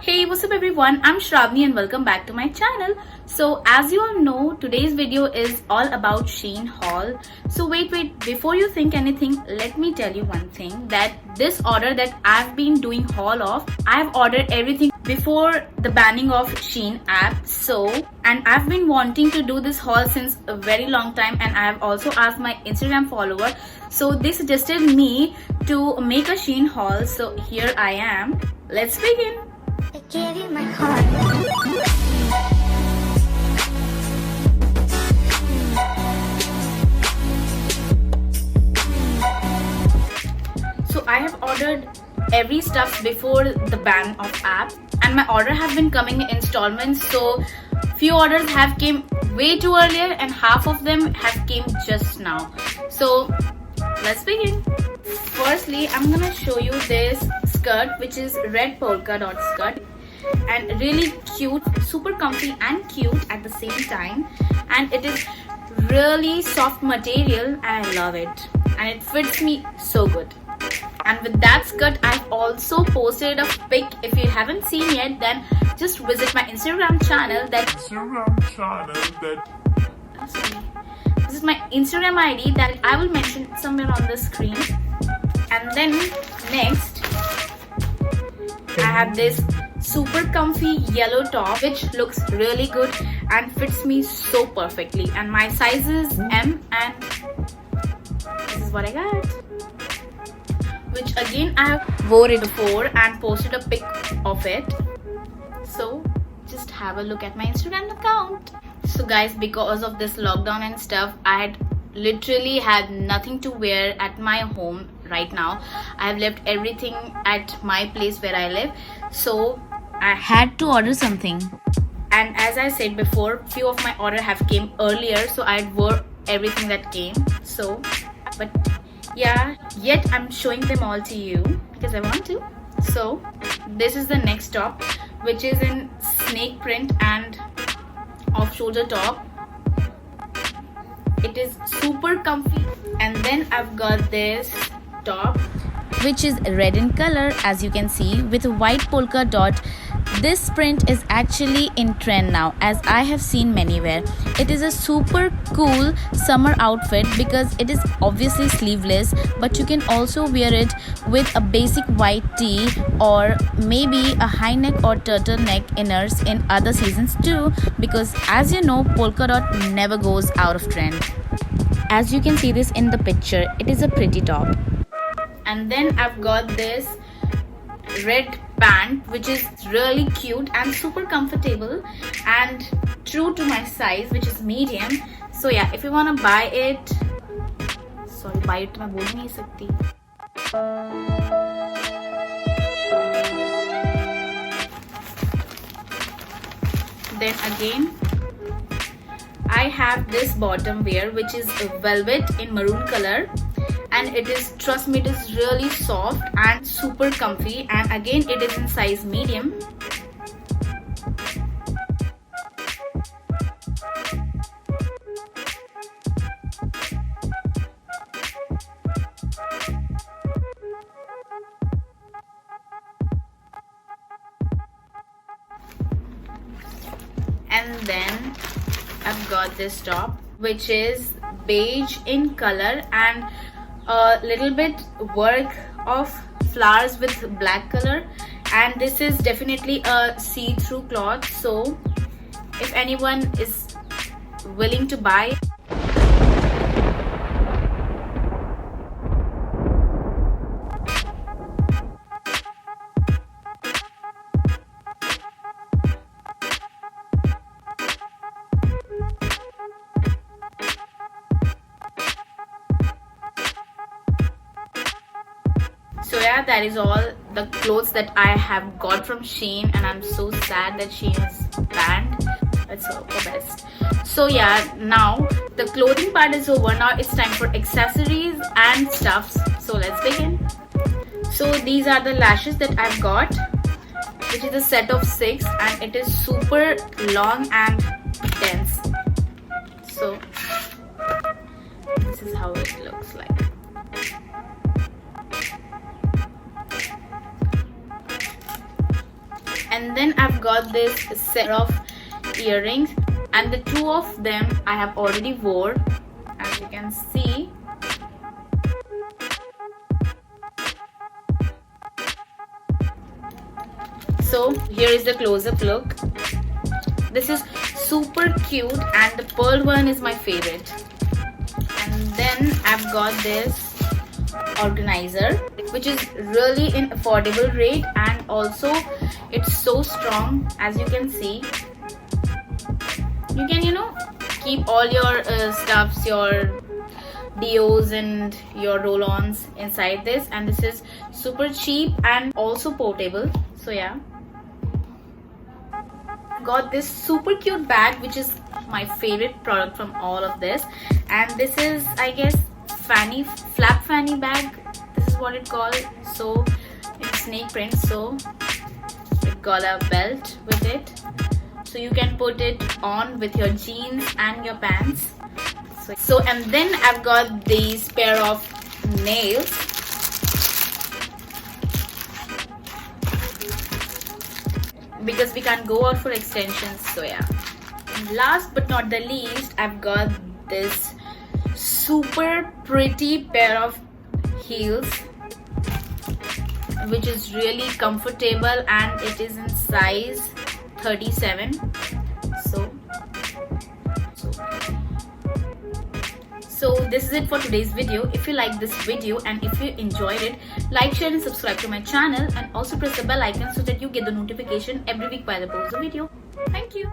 Hey, what's up everyone? I'm Shravani and welcome back to my channel. So as you all know, today's video is all about Shein haul. So wait, before you think anything, let me tell you one thing, that this order that I've been doing haul of, I've ordered everything before the banning of Shein app. And I've been wanting to do this haul since a very long time, and I've also asked my Instagram follower. So they suggested me to make a Shein haul. So here I am. Let's begin. I gave you my heart. So I have ordered every stuff before the ban of app, and my order have been coming in installments. So few orders have came way too earlier and half of them have came just now. So let's begin. Firstly, I'm gonna show you this skirt, which is red polka dot skirt, and really cute, super comfy and cute at the same time, and it is really soft material and I love it, and it fits me so good. And with that skirt, I've also posted a pic. If you haven't seen yet, then just visit my Instagram channel. Visit my Instagram ID that I will mention somewhere on the screen. And then next, I have this super comfy yellow top, which looks really good and fits me so perfectly. And my size is M, and this is what I got. Which again I wore it before and posted a pic of it. So just have a look at my Instagram account. So guys, because of this lockdown and stuff, I had literally had nothing to wear at my home right now. I have left everything at my place where I live, so I had to order something. And as I said before, few of my order have came earlier, so I wore everything that came. So but yeah, yet I'm showing them all to you because I want to. So this is the next top, which is in snake print and off shoulder top. It is super comfy. And then I've got this top, which is red in color, as you can see, with a white polka dot. This print is actually in trend now, as I have seen many wear. It is a super cool summer outfit because it is obviously sleeveless, but you can also wear it with a basic white tee or maybe a high neck or turtleneck inners in other seasons too, because as you know, polka dot never goes out of trend. As you can see this in the picture, it is a pretty top. And then I've got this red pant, which is really cute and super comfortable and true to my size, which is medium. So yeah, if you want to buy it, buy it मैं बोल नहीं सकती. Then again, I have this bottom wear, which is a velvet in maroon color, and it is, trust me, it is really soft and super comfy, and again it is in size medium. And then I've got this top, which is beige in color and a little bit work of flowers with black color, and this is definitely a see-through cloth. So if anyone is willing to buy, so yeah, that is all the clothes that I have got from Shein, and I'm so sad that Shein is banned. It's so the best. So yeah, now the clothing part is over. Now it's time for accessories and stuffs. So let's begin. So these are the lashes that I've got, which is a set of 6, and it is super long and dense. So this is how it looks like. And then I've got this set of earrings, and the two of them I have already wore, as you can see. So here is the close-up look. This is super cute, and the pearl one is my favorite. And then I've got this organizer, which is really in affordable rate, and also it's so strong. As you can see, you can keep all your stuffs, your deos and your roll-ons inside this, and this is super cheap and also portable. So yeah, got this super cute bag, which is my favorite product from all of this, and this is, I guess, flap fanny bag. This is what it called. So it's snake print, so it got a belt with it, so you can put it on with your jeans and your pants. So and then I've got these pair of nails. Because we can't go out for extensions, so yeah. And last but not the least, I've got this super pretty pair of heels, which is really comfortable, and it is in size 37. So this is it for today's video. If you like this video and if you enjoyed it, like, share and subscribe to my channel, and also press the bell icon so that you get the notification every week while I post a video. Thank you.